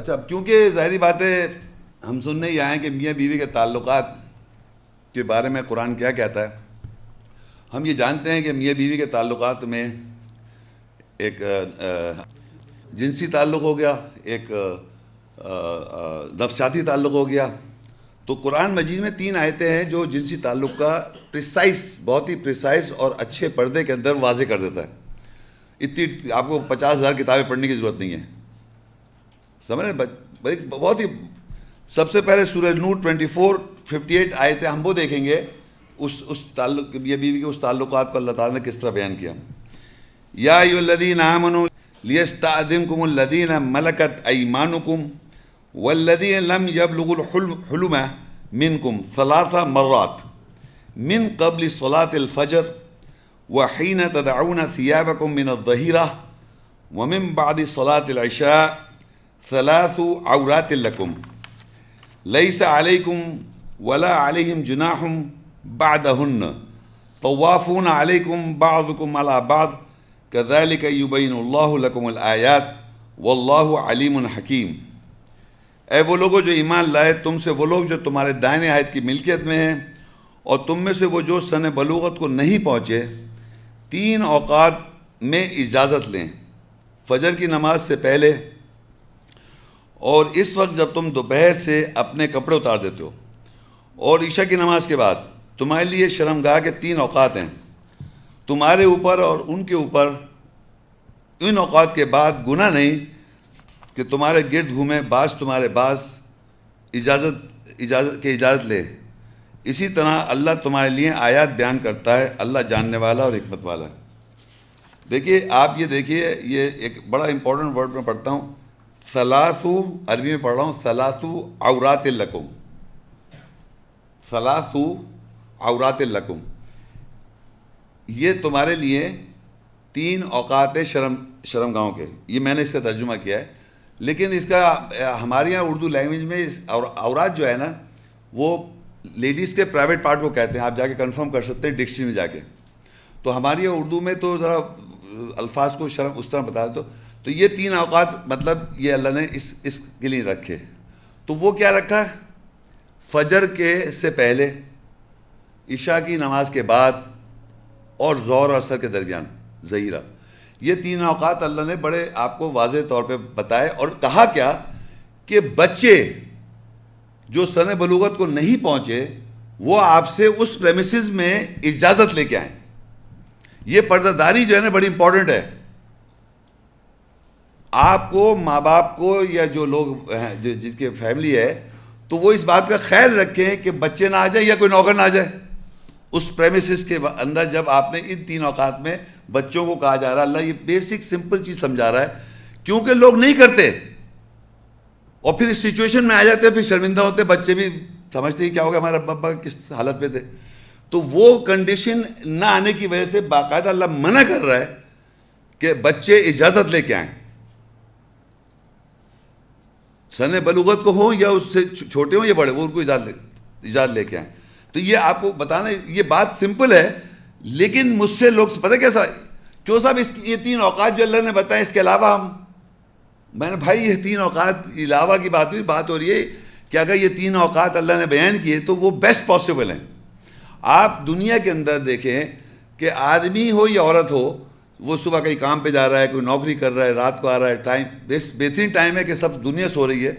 اچھا، کیونکہ ظاہری بات ہے ہم سننے ہی آئے ہیں کہ میاں بیوی کے تعلقات کے بارے میں قرآن کیا کہتا ہے. ہم یہ جانتے ہیں کہ میاں بیوی کے تعلقات میں ایک جنسی تعلق ہو گیا، ایک نفسیاتی تعلق ہو گیا. تو قرآن مجید میں 3 آیتیں ہیں جو جنسی تعلق کا بہت ہی پریسائز اور اچھے پردے کے اندر واضح کر دیتا ہے. اتنی آپ کو 50,000 کتابیں پڑھنے کی ضرورت نہیں ہے، سمجھ رہے ہیں؟ بہت ہی سب سے پہلے سورہ نور 24-58 آیتیں ہم وہ دیکھیں گے اس تعلق یہ بیوی کے اس تعلقات کو اللہ تعالیٰ نے کس طرح بیان کیا. یا ایھا الذین آمنوا لیستأذنکم الذین ملکت ایمانکم والذین لم یبلغوا الحلم منکم 3 مرات من قبل صلاة الفجر وحین تدعون ثیابکم من الظہیرہ ومن بعد صلاة العشاء 3 عورات لکم لیس علیکم ولا علیہم جناح بعدہن طوافون علیکم بعضکم علی بعض کذالک یبین اللہ لکم الآیات واللہ علیم حکیم. اے وہ لوگوں جو ایمان لائے، تم سے وہ لوگ جو تمہارے دائنے ہاتھ کی ملکیت میں ہیں اور تم میں سے وہ جو سن بلوغت کو نہیں پہنچے 3 اوقات میں اجازت لیں، فجر کی نماز سے پہلے اور اس وقت جب تم دوپہر سے اپنے کپڑے اتار دیتے ہو، اور عشاء کی نماز کے بعد. تمہارے لیے شرمگاہ کے 3 اوقات ہیں، تمہارے اوپر اور ان کے اوپر ان اوقات کے بعد گناہ نہیں کہ تمہارے گرد گھومے بعض تمہارے بعض اجازت لے. اسی طرح اللہ تمہارے لیے آیات بیان کرتا ہے، اللہ جاننے والا اور حکمت والا ہے. دیکھیے آپ یہ دیکھیے، یہ ایک بڑا امپورٹنٹ ورڈ میں پڑھتا ہوں، 3 عربی میں پڑھ رہا ہوں، 3 عورات لکم، 3 عورات لکم، یہ تمہارے لیے 3 اوقات شرمگاہوں کے. یہ میں نے اس کا ترجمہ کیا ہے، لیکن اس کا ہمارے یہاں اردو لینگویج میں عورات جو ہے نا وہ لیڈیز کے پرائیویٹ پارٹ کو کہتے ہیں. آپ جا کے کنفرم کر سکتے ہیں ڈکشنری میں جا کے. تو ہماری یہاں اردو میں تو ذرا الفاظ کو شرم اس طرح بتا دو. تو یہ 3 اوقات مطلب یہ اللہ نے اس کے لیے رکھے. تو وہ کیا رکھا؟ فجر کے سے پہلے، عشاء کی نماز کے بعد اور ظہر اور عصر کے درمیان ظہیرہ. یہ 3 اوقات اللہ نے بڑے آپ کو واضح طور پہ بتائے اور کہا کیا کہ بچے جو سن بلوغت کو نہیں پہنچے وہ آپ سے اس پریمیسز میں اجازت لے کے آئیں. یہ پردہ داری جو ہے نا بڑی امپورٹنٹ ہے. آپ کو ماں باپ کو یا جو لوگ ہیں جس کے فیملی ہے تو وہ اس بات کا خیال رکھیں کہ بچے نہ آ جائیں یا کوئی نوکر نہ آ جائے اس پریمیسز کے اندر. جب آپ نے ان 3 اوقات میں بچوں کو کہا جا رہا ہے، اللہ یہ بیسک سمپل چیز سمجھا رہا ہے کیونکہ لوگ نہیں کرتے اور پھر اس سچویشن میں آ جاتے ہیں، پھر شرمندہ ہوتے. بچے بھی سمجھتے ہی کیا ہوگا ہمارا ابا کس حالت پہ تھے. تو وہ کنڈیشن نہ آنے کی وجہ سے باقاعدہ اللہ منع کر رہا ہے کہ بچے اجازت لے کے آئیں، سن بلوغت کو ہوں یا اس سے چھوٹے ہوں یا بڑے، وہ ان کو اجازت لے کے آئیں. تو یہ آپ کو بتانا، یہ بات سمپل ہے لیکن مجھ سے لوگ پتہ کیسا کیوں صاحب یہ 3 اوقات جو اللہ نے بتائے اس کے علاوہ میں نے بھائی یہ 3 اوقات علاوہ کی بات ہو رہی ہے کہ اگر یہ 3 اوقات اللہ نے بیان کیے تو وہ بیسٹ پاسبل ہیں. آپ دنیا کے اندر دیکھیں کہ آدمی ہو یا عورت ہو، وہ صبح کہیں کام پہ جا رہا ہے، کوئی نوکری کر رہا ہے، رات کو آ رہا ہے، ٹائم بہترین ٹائم ہے کہ سب دنیا سو رہی ہے.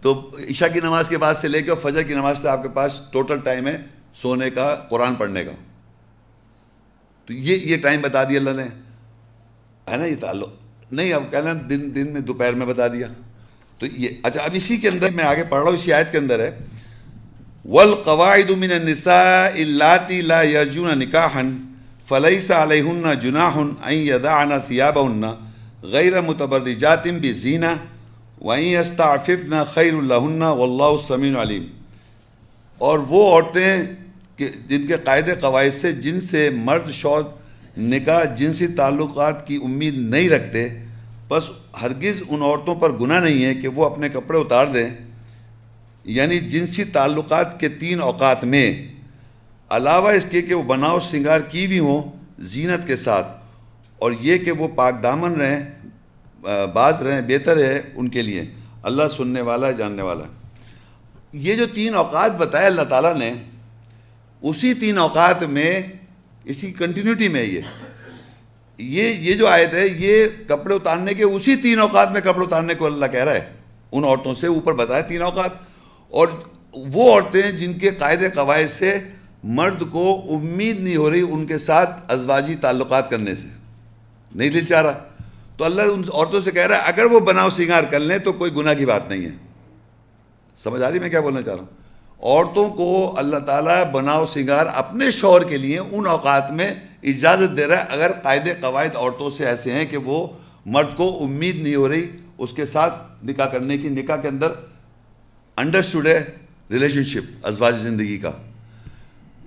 تو عشاء کی نماز کے بعد سے لے کے فجر کی نماز سے آپ کے پاس ٹوٹل ٹائم ہے سونے کا، قرآن پڑھنے کا. تو یہ ٹائم بتا دیا اللہ نے، ہے نا. یہ تعلق نہیں اب کہنا دن میں دوپہر میں بتا دیا. تو یہ اچھا اب اسی کے اندر میں آگے پڑھ رہا ہوں، اسی آیت کے اندر ہے وَالْقَوَاعِدُ مِنَ النِّسَاءِ اللَّاتِي لَا يَرْجُونَ نِكَاحًا فَلَيْسَ عَلَيْهُنَّ جُنَاحٌ أَن يَضَعْنَ ثِيَابَهُنَّ غَيْرَ مُتَبَرِّجَاتٍ بِزِينَةٍ وَإِن يَسْتَعْفِفْنَ خَيْرٌ لَهُنَّ وَاللَّهُ سَمِيعٌ عَلِيمٌ. اور وہ عورتیں جن کے قاعدے قواعد سے جن سے مرد شوہر نکاح جنسی تعلقات کی امید نہیں رکھتے، بس ہرگز ان عورتوں پر گناہ نہیں ہے کہ وہ اپنے کپڑے اتار دیں، یعنی جنسی تعلقات کے 3 اوقات میں، علاوہ اس کے کہ وہ بناؤ سنگار کی بھی ہوں زینت کے ساتھ، اور یہ کہ وہ پاک دامن رہیں، باز رہیں، بہتر ہے ان کے لیے. اللہ سننے والا ہے، جاننے والا ہے۔ یہ جو 3 اوقات بتائے اللہ تعالیٰ نے، اسی 3 اوقات میں، اسی کنٹینیوٹی میں یہ جو آیت ہے، یہ کپڑے اتارنے کے اسی 3 اوقات میں کپڑے اتارنے کو اللہ کہہ رہا ہے ان عورتوں سے۔ اوپر بتایا 3 اوقات، اور وہ عورتیں جن کے قاعدے قواعد سے مرد کو امید نہیں ہو رہی ان کے ساتھ ازواجی تعلقات کرنے سے، نہیں دل چاہ رہا، تو اللہ ان عورتوں سے کہہ رہا ہے اگر وہ بناؤ سنگار کر لیں تو کوئی گناہ کی بات نہیں ہے۔ سمجھ آ رہی میں کیا بولنا چاہ رہا ہوں؟ عورتوں کو اللہ تعالیٰ بناؤ سنگار اپنے شوہر کے لیے ان اوقات میں اجازت دے رہا ہے اگر قاعدے قواعد عورتوں سے ایسے ہیں کہ وہ مرد کو امید نہیں ہو رہی اس کے ساتھ نکاح کرنے کی، نکاح کے اندر انڈرسٹوڈ ہے ریلیشن شپ ازواج زندگی کا۔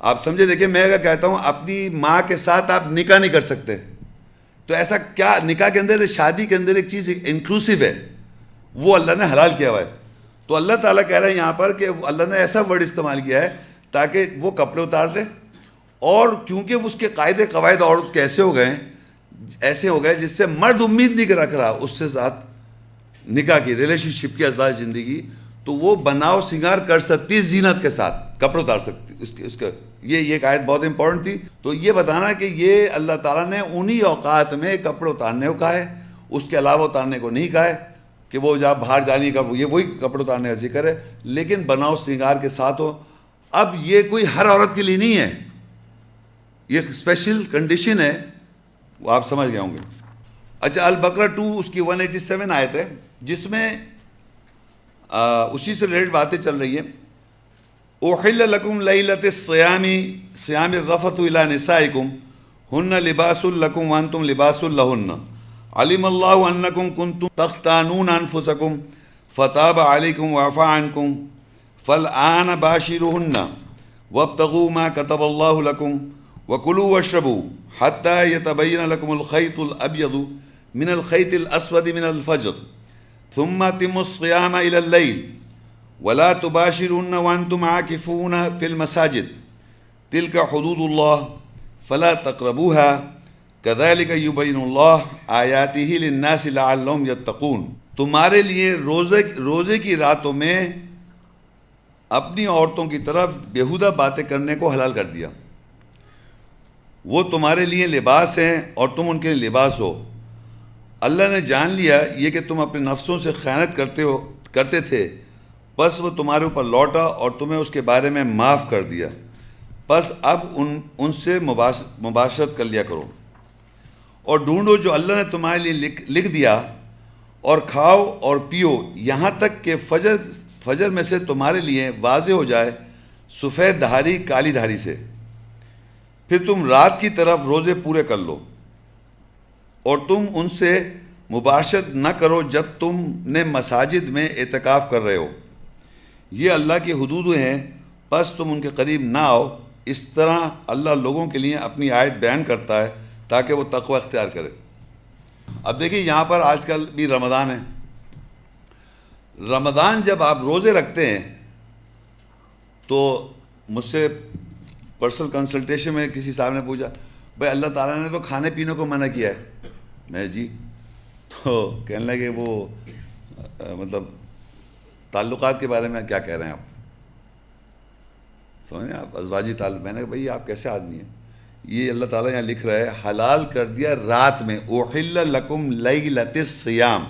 آپ سمجھے، دیکھیں میں اگر کہتا ہوں اپنی ماں کے ساتھ آپ نکاح نہیں کر سکتے، تو ایسا کیا نکاح کے اندر، شادی کے اندر ایک چیز انکلوسیو ہے، وہ اللہ نے حلال کیا ہوا ہے۔ تو اللہ تعالیٰ کہہ رہا ہے یہاں پر کہ اللہ نے ایسا ورڈ استعمال کیا ہے تاکہ وہ کپڑے اتار دے، اور کیونکہ اس کے قاعدے قواعد عورت کیسے ہو گئے، ایسے ہو گئے جس سے مرد امید نہیں رکھ رہا اس سے ساتھ نکاح کی، ریلیشن شپ کی، ازواج زندگی، تو وہ بناؤ سنگار کر سکتی زینت کے ساتھ، کپڑے اتار سکتی اس کے یہ ایک آیت بہت امپورٹنٹ تھی۔ تو یہ بتانا کہ یہ اللہ تعالیٰ نے انہی اوقات میں کپڑے اتارنے کو کہا ہے، اس کے علاوہ اتارنے کو نہیں کہا ہے کہ وہ جب باہر جانے کا یہ وہی کپڑے اتارنے کا ذکر ہے، لیکن بناؤ سنگار کے ساتھ ہو۔ اب یہ کوئی ہر عورت کے لیے نہیں ہے، یہ اسپیشل کنڈیشن ہے، وہ آپ سمجھ گئے ہوں گے۔ اچھا، البقرہ 2 اس کی 187 آیت ہے جس میں اسی سے ریلیٹڈ باتیں چل رہی ہیں۔ احل لکم لیلۃ الصیام صیام الرفث الی نسائکم ہن لباس لکم وانتم لباس لہن علم اللہ انکم کنتم تختانون انفسکم فتاب علیکم وعفا عنکم فالآن باشروہن وابتغوا ما کتب اللہ لکم وکلوا واشربوا حتی یتبین لکم الخیط الابیض من الخیط الاسود من الفجر ثم اتموا الصيام الى الليل ولا تباشرون وانتم عاكفون في المساجد تلك حدود الله فلا تقربوها كذلك يبين الله آياته للناس لعلهم يتقون۔ تمہارے لیے روزے کی راتوں میں اپنی عورتوں کی طرف بیہودہ باتیں کرنے کو حلال کر دیا، وہ تمہارے لیے لباس ہیں اور تم ان کے لیے لباس ہو۔ اللہ نے جان لیا یہ کہ تم اپنے نفسوں سے خیانت کرتے تھے، بس وہ تمہارے اوپر لوٹا اور تمہیں اس کے بارے میں معاف کر دیا، بس اب ان سے مباشرت کر لیا کرو، اور ڈھونڈو جو اللہ نے تمہارے لیے لکھ دیا، اور کھاؤ اور پیو یہاں تک کہ فجر میں سے تمہارے لیے واضح ہو جائے سفید دھاری کالی دھاری سے، پھر تم رات کی طرف روزے پورے کر لو، اور تم ان سے مباشرت نہ کرو جب تم نے مساجد میں اعتکاف کر رہے ہو، یہ اللہ کی حدود ہیں، بس تم ان کے قریب نہ آؤ۔ اس طرح اللہ لوگوں کے لیے اپنی آیت بیان کرتا ہے تاکہ وہ تقوی اختیار کرے۔ اب دیکھیں یہاں پر آج کل بھی رمضان ہے، رمضان جب آپ روزے رکھتے ہیں تو مجھ سے پرسنل کنسلٹیشن میں کسی صاحب نے پوچھا بھائی اللہ تعالیٰ نے تو کھانے پینے کو منع کیا ہے، میں جی، تو کہنے لگے وہ مطلب تعلقات کے بارے میں کیا کہہ رہے ہیں آپ، سمجھ رہے ہیں آپ، ازواجی تعلق۔ میں نے کہا بھائی آپ کیسے آدمی ہیں، یہ اللہ تعالیٰ یہاں لکھ رہا ہے حلال کر دیا رات میں، احل لکم لیلۃ الصیام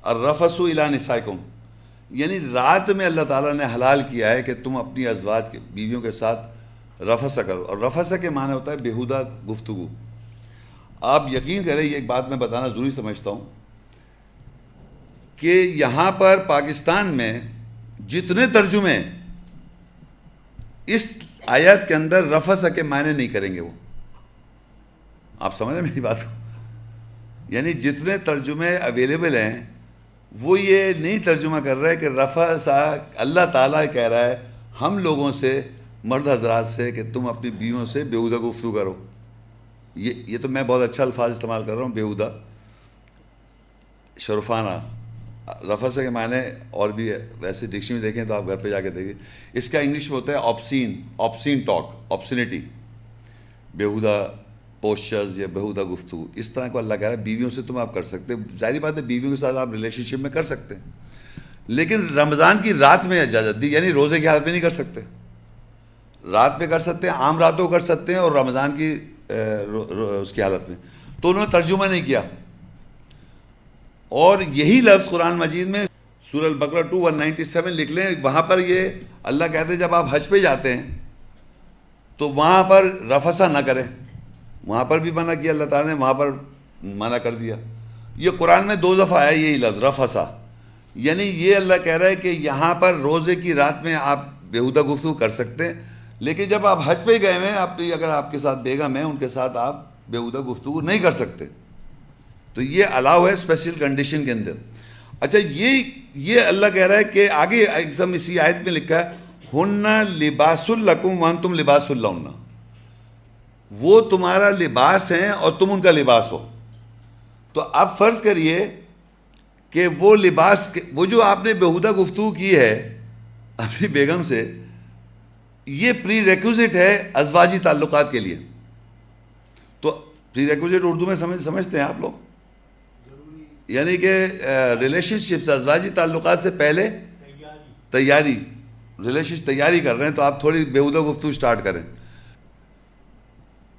الرفث الی نسائکم، یعنی رات میں اللہ تعالیٰ نے حلال کیا ہے کہ تم اپنی ازواج کے بیویوں کے ساتھ رفث کرو، اور رفث کے معنی ہوتا ہے بیہودہ گفتگو۔ آپ یقین کریں یہ ایک بات میں بتانا ضروری سمجھتا ہوں کہ یہاں پر پاکستان میں جتنے ترجمے اس آیات کے اندر رفث کے معنی نہیں کریں گے، وہ آپ سمجھ رہے ہیں میری بات کو، یعنی جتنے ترجمے اویلیبل ہیں وہ یہ نہیں ترجمہ کر رہے کہ رفث، اللہ تعالیٰ کہہ رہا ہے ہم لوگوں سے، مرد حضرات سے، کہ تم اپنی بیویوں سے بیہودہ گفتگو کرو۔ یہ تو میں بہت اچھا الفاظ استعمال کر رہا ہوں، بیہودہ، شرفانہ۔ رفث کے معنی اور بھی ویسے ڈکشنری میں دیکھیں تو آپ گھر پہ جا کے دیکھیں، اس کا انگلش میں ہوتا ہے آبسین ٹاک، آبسینٹی، بیہودہ پوسچرز یا بیہودہ گفتگو، اس طرح کو اللہ کہہ رہا ہے بیویوں سے تم آپ کر سکتے، ظاہری بات ہے بیویوں کے ساتھ آپ ریلیشن شپ میں کر سکتے ہیں۔ لیکن رمضان کی رات میں اجازت دی، یعنی روزے کی حالت میں نہیں کر سکتے، رات میں کر سکتے ہیں، عام راتوں کو کر سکتے ہیں، اور رمضان کی اس کی حالت میں. تو انہوں نے ترجمہ نہیں کیا. اور یہی لفظ قرآن مجید میں سورہ البقرہ 2:197 لکھ لیں، وہاں پر یہ اللہ کہتے ہیں جب آپ حج پہ جاتے ہیں تو وہاں پر رفثہ نہ کریں. وہاں پر بھی منع کیا اللہ تعالیٰ نے، وہاں پر منع کر دیا. یہ قرآن میں 2 دفعہ آیا یہی لفظ رفثہ، یعنی یہ اللہ کہہ رہا ہے کہ یہاں پر روزے کی رات میں آپ بیہودہ گفتگو کر سکتے ہیں، لیکن جب آپ حج پہ گئے ہوئے اگر آپ کے ساتھ بیگم ہیں ان کے ساتھ آپ بیہودہ گفتگو نہیں کر سکتے. تو یہ الاؤ ہے اسپیشل کنڈیشن کے اندر. اچھا یہ اللہ کہہ رہا ہے کہ آگے ایک دم اسی آیت میں لکھا ہے ہن لباس لکم وانتم لباس لہن، وہ تمہارا لباس ہیں اور تم ان کا لباس ہو. تو اب فرض کریے کہ وہ لباس، وہ جو آپ نے بیہودہ گفتگو کی ہے اپنی بیگم سے، یہ پری ریکوزٹ ہے ازواجی تعلقات کے لیے. تو پری ریکوزٹ اردو میں سمجھتے ہیں آپ لوگ، یعنی کہ ریلیشن شپ ازواجی تعلقات سے پہلے تیاری کر رہے ہیں تو آپ تھوڑی بیہودہ گفتگو سٹارٹ کریں.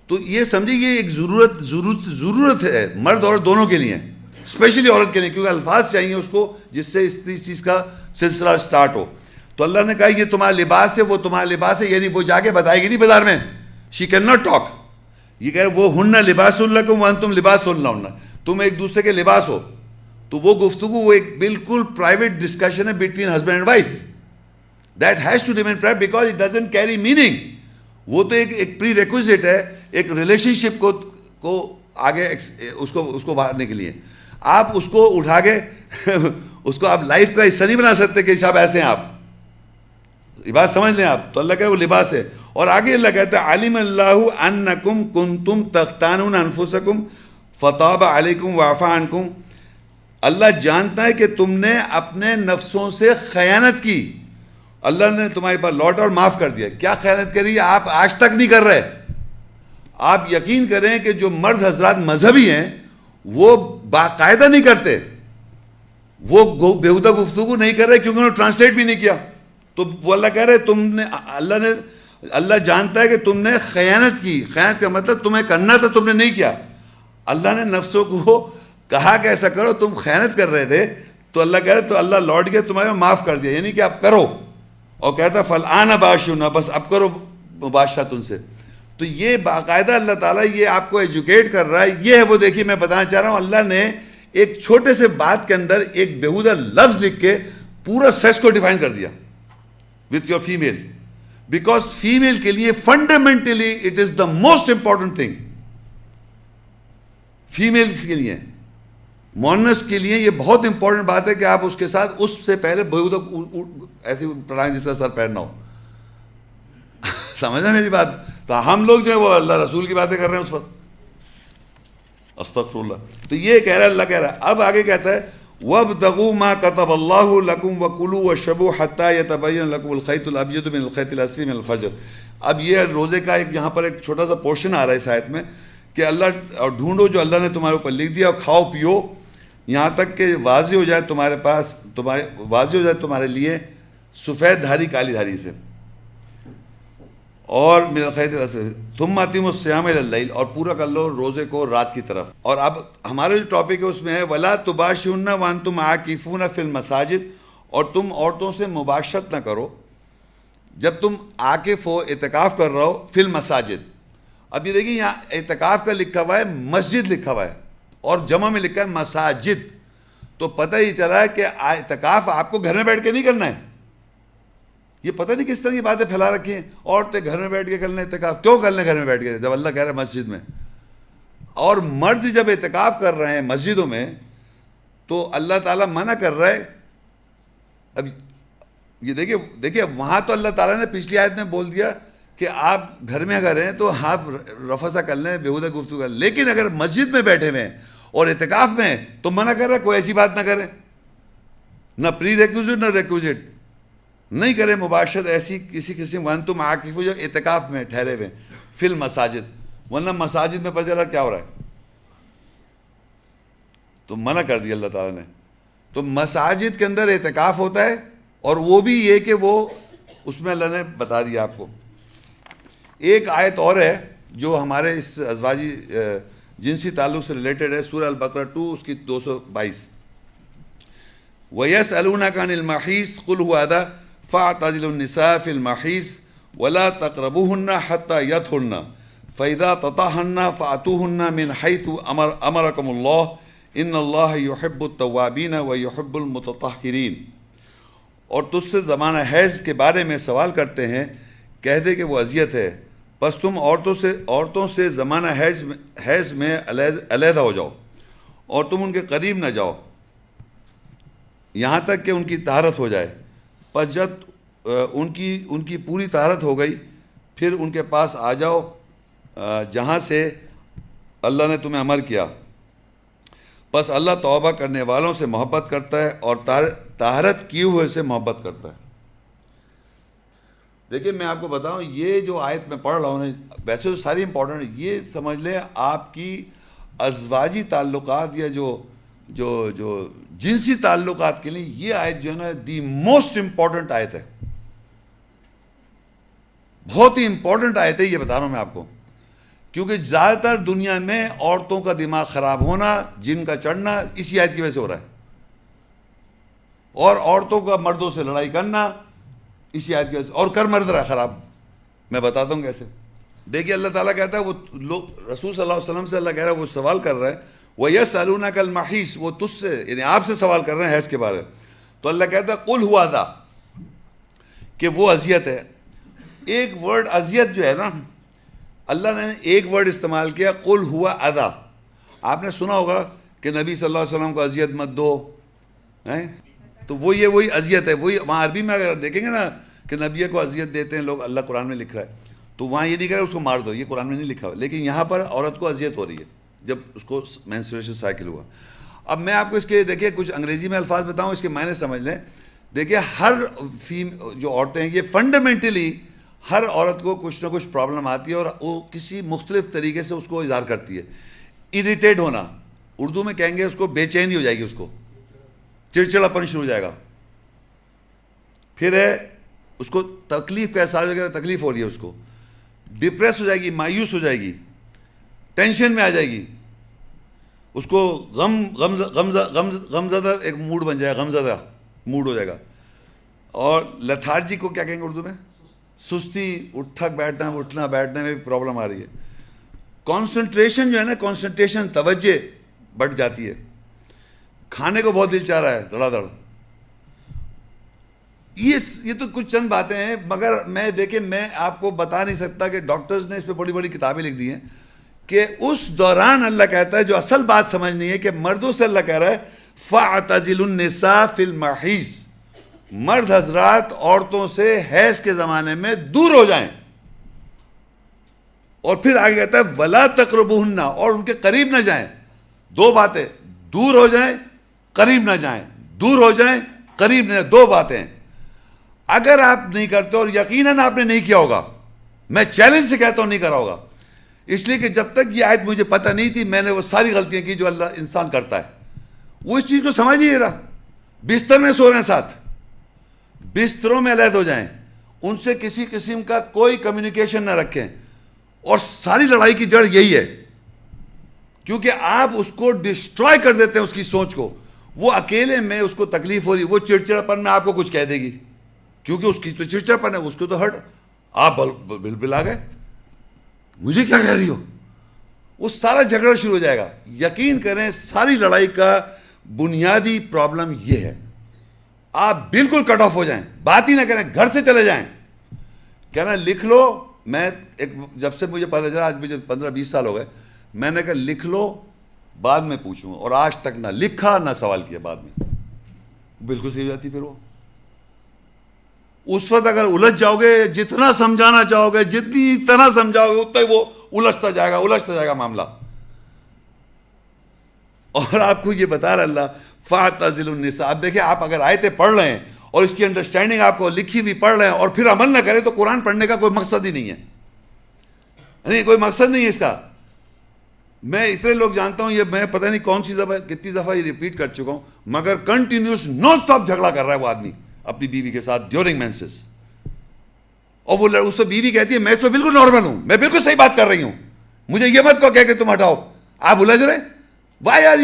تو یہ سمجھیں یہ ایک ضرورت ہے مرد عورت دونوں کے لیے، اسپیشلی عورت کے لیے، کیونکہ الفاظ چاہیے اس کو جس سے اس چیز کا سلسلہ سٹارٹ ہو. تو اللہ نے کہا یہ تمہارا لباس ہے، وہ تمہارا لباس ہے، یعنی وہ جا کے بتائے گی نہیں بازار میں، شی کین ناٹ ٹاک. یہ کہہ رہے وہ ہن لباس لکم وانتم لباس لہن، تم ایک دوسرے کے لباس ہو. تو وہ گفتگو وہ ایک بالکل پرائیویٹ ڈسکشن ہے between husband and wife. That has to remain private because it doesn't carry meaning. وہ تو ایک پری ریکوزٹ ہے ایک ریلیشن شپ کو آگے اس کو بڑھانے کے لیے. آپ اس کو اٹھا کے اس کو آپ لائف کا حصہ نہیں بنا سکتے کہ صاحب ایسے ہیں آپ. یہ بات سمجھ لیں آپ. تو اللہ کہ وہ لباس ہے. اور آگے اللہ کہتا ہے علم اللہ انکم کنتم تختانون انفسکم فتاب علیکم وعفا عنکم. اللہ جانتا ہے کہ تم نے اپنے نفسوں سے خیانت کی، اللہ نے تمہارے پاس لوٹا اور معاف کر دیا. کیا خیانت کری؟ آپ آج تک نہیں کر رہے. آپ یقین کریں کہ جو مرد حضرات مذہبی ہیں وہ باقاعدہ نہیں کرتے، وہ بیہودہ گفتگو نہیں کر رہے کیونکہ انہوں نے ٹرانسلیٹ بھی نہیں کیا. تو وہ اللہ کہہ رہے اللہ جانتا ہے کہ تم نے خیانت کی. خیانت کا مطلب تمہیں کرنا تھا تم نے نہیں کیا. اللہ نے نفسوں کو کہا کہ ایسا کرو، تم خیانت کر رہے تھے. تو اللہ کہہ رہے تو اللہ لوٹ گیا تمہارے معاف کر دیا، یعنی کہ آپ کرو. اور کہتا فالآن باشرونا، بس اب کرو مباشرت ان سے. تو یہ باقاعدہ اللہ تعالیٰ یہ آپ کو ایجوکیٹ کر رہا ہے. یہ ہے وہ، دیکھیے میں بتانا چاہ رہا ہوں اللہ نے ایک چھوٹے سے بات کے اندر ایک بیہودہ لفظ لکھ کے پورا سیکس کو ڈیفائن کر دیا with your female. Because female کے لیے fundamentally it is the most important thing. Females کے لیے، مونس کے لیے یہ بہت امپورٹنٹ بات ہے کہ آپ اس کے ساتھ اس سے پہلے بیہودہ ایسی پڑھائیں جس کا سر پہننا ہو. سمجھنا میری بات؟ تو ہم لوگ جو ہے وہ اللہ رسول کی باتیں کر رہے ہیں اس وقت. استغفر اللہ. تو یہ کہہ رہا ہے اللہ کہہ رہا ہے. اب آگے کہتا ہے وَابْتَغُوا مَا كَتَبَ اللَّهُ لَكُمْ وَكُلُوا وَاشْرَبُوا حَتَّى يَتَبَيَّنَ لَكُمُ الْخَيْطُ الْأَبْيَضُ مِنَ الْخَيْطِ الْأَسْوَدِ مِنَ الْفَجْرِ. اب یہ روزے کا یہاں پر ایک چھوٹا سا پورشن آ رہا ہے اس آیت میں کہ اللہ اور ڈھونڈو جو اللہ نے تمہارے اوپر لکھ دیا اور کھاؤ پیو یہاں تک کہ واضح ہو جائے تمہارے لیے سفید دھاری کالی دھاری سے. اور من الخیط الاسود ثم اتموا الصیام الی اللیل، اور پورا کر لو روزے کو رات کی طرف. اور اب ہمارا جو ٹاپک ہے اس میں ہے ولا تباشرون وانتم عاکفون فی المساجد، اور تم عورتوں سے مباشرت نہ کرو جب تم عاکف ہو، اعتکاف کر رہا ہو فی المساجد. اب یہ دیکھیے یہاں اعتکاف کا لکھا ہوا ہے، مسجد لکھا ہوا ہے اور جمع میں لکھا ہے مساجد. تو پتہ ہی چلا ہے کہ اعتکاف آپ کو گھر میں بیٹھ کے نہیں کرنا ہے. یہ پتہ نہیں کس طرح کی باتیں پھیلا رکھی ہیں. عورتیں گھر میں بیٹھ کے کر لیں اعتکاف، کیوں کر لیں گھر میں بیٹھ کے جب اللہ کہہ رہا ہے مسجد میں. اور مرد جب اعتکاف کر رہے ہیں مسجدوں میں تو اللہ تعالیٰ منع کر رہا ہے. اب یہ دیکھیے وہاں تو اللہ تعالیٰ نے پچھلی آیت میں بول دیا کہ آپ گھر میں اگر ہیں تو آپ رفثہ کر لیں، بیہودہ گفتگو کر لیں. لیکن اگر مسجد میں بیٹھے ہوئے ہیں اور اعتکاف میں ہیں تو منع کر رہا ہے کوئی ایسی بات نہ کریں، نہ پری ریکوزٹ نہ ریکوزٹ نہیں کریں مباشرت ایسی کسی قسم. وانتم عاکفون جو اعتکاف میں ٹھہرے ہوئے فی المساجد، ورنہ مساجد میں پتہ چلا کیا ہو رہا ہے. تو منع کر دیا اللہ تعالیٰ نے. تو تو مساجد کے اندر اعتکاف ہوتا ہے، اور وہ بھی یہ کہ وہ اس میں اللہ نے بتا دیا آپ کو. ایک آیت اور ہے جو ہمارے اس ازواجی جنسی تعلق سے ریلیٹڈ ہے، سورہ البقرہ 2 اس کی 222. وَيَسْأَلُونَكَ عَنِ الْمَحِيضِ قُلْ هُوَ أَذًى فَاعْتَزِلُوا النِّسَاءَ فِي الْمَحِيضِ وَلَا تَقْرَبُوهُنَّ حَتَّى يَطْهُرْنَ فَإِذَا تَطَهَّرْنَ فَأْتُوهُنَّ مِنْ حَيْثُ أَمَرَكُمُ اللَّهُ إِنَّ اللَّهَ يُحِبُّ التَّوَّابِينَ وَيُحِبُّ الْمُتَطَهِّرِينَ. اور تجھ سے زمانہ حیض کے بارے میں سوال کرتے ہیں، کہہ دے کہ وہ اذیت ہے، بس تم عورتوں سے زمانہ حیض میں علیحدہ ہو جاؤ، اور تم ان کے قریب نہ جاؤ یہاں تک کہ ان کی طہارت ہو جائے. پس جب ان کی پوری طہارت ہو گئی پھر ان کے پاس آ جاؤ جہاں سے اللہ نے تمہیں امر کیا. پس اللہ توبہ کرنے والوں سے محبت کرتا ہے اور طہارت کیے ہوئے سے محبت کرتا ہے. دیکھیں میں آپ کو بتاؤں، یہ جو آیت میں پڑھ رہا ہوں ویسے تو ساری امپورٹنٹ ہے، یہ سمجھ لیں آپ کی ازواجی تعلقات یا جو جنسی تعلقات کے لیے یہ آیت جو ہے نا دی موسٹ امپورٹنٹ آیت ہے، بہت ہی امپورٹنٹ آیت ہے. یہ بتا رہا ہوں میں آپ کو، کیونکہ زیادہ تر دنیا میں عورتوں کا دماغ خراب ہونا، جن کا چڑھنا اسی آیت کی وجہ سے ہو رہا ہے، اور عورتوں کا مردوں سے لڑائی کرنا اسی آیت کی وجہ سے، اور کر مرد رہا خراب. میں بتاتا ہوں کیسے. دیکھیے اللہ تعالیٰ کہتا ہے، وہ لوگ رسول صلی اللہ علیہ وسلم سے اللہ کہہ رہا ہے، وہ سوال کر رہا ہے، وَيَسْأَلُونَكَ الْمَحِيضِ، وہ تجھ سے یعنی آپ سے سوال کر رہے ہیں حیض کے بارے میں. تو اللہ کہتا ہے قُلْ هُوَ أَذًى، کہ وہ اذیت ہے. ایک ورڈ اذیت جو ہے نا، اللہ نے ایک ورڈ استعمال کیا، قُلْ هُوَ أَذًى. آپ نے سنا ہوگا کہ نبی صلی اللہ علیہ وسلم کو اذیت مت دو، تو وہی اذیت ہے. وہی وہاں عربی میں اگر دیکھیں گے نا کہ نبی کو اذیت دیتے ہیں لوگ، اللہ قرآن میں لکھ رہا ہے، تو وہاں یہ نہیں کہہ رہا اس کو مار دو، یہ قرآن میں نہیں لکھا ہوا، لیکن یہاں پر عورت کو اذیت ہو رہی ہے جب اس کو مینسٹریشن سائیکل ہوا. اب میں آپ کو اس کے دیکھیں کچھ انگریزی میں الفاظ بتاؤں، اس کے معنی سمجھ لیں. دیکھیں ہر جو عورتیں ہیں، یہ فنڈامنٹلی ہر عورت کو کچھ نہ کچھ پرابلم آتی ہے، اور وہ کسی مختلف طریقے سے اس کو اظہار کرتی ہے. اریٹیٹ ہونا، اردو میں کہیں گے اس کو بے چینی ہو جائے گی، اس کو چڑچڑاپن شروع ہو جائے گا. پھر ہے اس کو تکلیف کا احساس ہو جائے گا، تکلیف ہو رہی ہے اس کو. ڈپریس ہو جائے گی، مایوس ہو جائے گی، ٹینشن میں آ جائے گی، اس کو غمزدہ ایک موڈ بن جائے گا، غمزدہ موڈ ہو جائے گا. اور لیتھارجی کو کیا کہیں گے اردو میں؟ سستی، اٹھنا بیٹھنے میں بھی پرابلم آ رہی ہے. کانسنٹریشن جو ہے نا، کانسنٹریشن توجہ بڑھ جاتی ہے. کھانے کو بہت دل چاہ رہا ہے دھڑا دھڑ. یہ تو کچھ چند باتیں ہیں، مگر میں آپ کو بتا نہیں سکتا کہ ڈاکٹرز نے اس پہ بڑی بڑی کتابیں لکھ دی ہیں کہ اس دوران اللہ کہتا ہے جو اصل بات سمجھنی ہے کہ مردوں سے اللہ کہہ رہا ہے فَاعْتَزِلُوا النِّسَاءَ فِي الْمَحِيضِ، مرد حضرات عورتوں سے حیض کے زمانے میں دور ہو جائیں. اور پھر آگے کہتا ہے وَلَا تَقْرَبُوهُنَّ، اور ان کے قریب نہ جائیں. دو باتیں، دور ہو جائیں قریب نہ جائیں، دور ہو جائیں قریب نہ جائیں، دو باتیں. اگر آپ نہیں کرتے، اور یقیناً آپ نے نہیں کیا ہوگا، میں چیلنج سے کہتا ہوں نہیں کرا ہوگا، اس لیے کہ جب تک یہ آیت مجھے پتہ نہیں تھی میں نے وہ ساری غلطیاں کی جو اللہ انسان کرتا ہے. وہ اس چیز کو سمجھ ہی نہیں رہا. بستر میں سو رہے ہیں ساتھ، بستروں میں علیحدہ ہو جائیں، ان سے کسی قسم کا کوئی کمیونیکیشن نہ رکھیں. اور ساری لڑائی کی جڑ یہی ہے، کیونکہ آپ اس کو ڈسٹرائے کر دیتے ہیں، اس کی سوچ کو. وہ اکیلے میں اس کو تکلیف ہو رہی، وہ چڑچڑاپن میں آپ کو کچھ کہہ دے گی، کیونکہ اس کی تو چڑچڑاپن ہے، اس کو تو ہٹ. آپ بل آ گئے، مجھے کیا کہہ رہی ہو، وہ سارا جھگڑا شروع ہو جائے گا. یقین کریں ساری لڑائی کا بنیادی پرابلم یہ ہے. آپ بالکل کٹ آف ہو جائیں، بات ہی نہ کریں، گھر سے چلے جائیں. کہنا لکھ لو. میں جب سے مجھے پتہ چلا، آج مجھے 15-20 سال ہو گئے، میں نے کہا لکھ لو بعد میں پوچھوں، اور آج تک نہ لکھا نہ سوال کیا بعد میں. بالکل صحیح ہو جاتی. پھر وہ اس وقت اگر الجھ جاؤ گے، جتنا سمجھانا چاہو گے، جتنی طرح سمجھاؤ گے، اتنا ہی وہ الجھتا جائے گا معاملہ. اور آپ کو یہ بتا رہا اللہ فَاعْتَزِلُوا النِّسَاءَ. آپ دیکھیں، آپ اگر آیتیں پڑھ رہے ہیں اور اس کی انڈرسٹینڈنگ آپ کو لکھی ہوئی پڑھ رہے ہیں اور پھر عمل نہ کریں، تو قرآن پڑھنے کا کوئی مقصد ہی نہیں ہے. نہیں، کوئی مقصد نہیں ہے اس کا. میں اتنے لوگ جانتا ہوں، یہ میں پتہ نہیں کون سی دفعہ کتنی دفعہ یہ ریپیٹ کر چکا ہوں، مگر کنٹینیوس نان سٹاپ جھگڑا کر رہا ہے وہ آدمی اپنی بیوی کے ساتھ ڈیورنگ مینسز. اور وہ اس سے بیوی کہتی ہے میں اس میں بالکل نارمل ہوں، میں بالکل صحیح بات کر رہی ہوں، مجھے یہ مت کہو کہ تم ہٹاؤ. آپ الجھ رہے، why are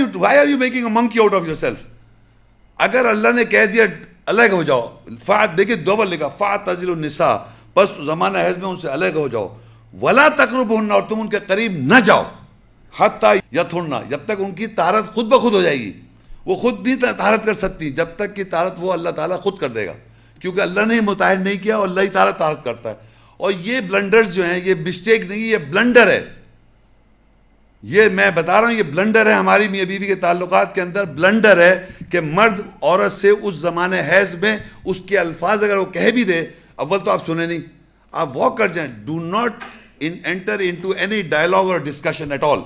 you making a monkey out of yourself. اگر اللہ نے کہہ دیا الگ ہو جاؤ، دیکھیے دوبل لکھا فاعتزلوا النساء، بس زمانہ حیض میں ان سے الگ ہو جاؤ، ولا تقربوہن، اور تم ان کے قریب نہ جاؤ، حتی یطہرن، جب تک ان کی طہارت خود بخود ہو جائے گی. وہ خود نہیں طہارت کر سکتی، جب تک کہ طہارت وہ اللہ تعالیٰ خود کر دے گا، کیونکہ اللہ نے مطہر نہیں کیا اور اللہ ہی تعالیٰ طہارت کرتا ہے. اور یہ بلنڈرز جو ہیں یہ مسٹیک نہیں، یہ بلنڈر ہے. یہ میں بتا رہا ہوں، یہ بلنڈر ہے ہماری میاں بیوی کے تعلقات کے اندر. بلنڈر ہے کہ مرد عورت سے اس زمانے حیض میں اس کے الفاظ اگر وہ کہہ بھی دے، اول تو آپ سنیں نہیں، آپ واک کر جائیں. Do not enter into any dialogue اور ڈسکشن ایٹ آل.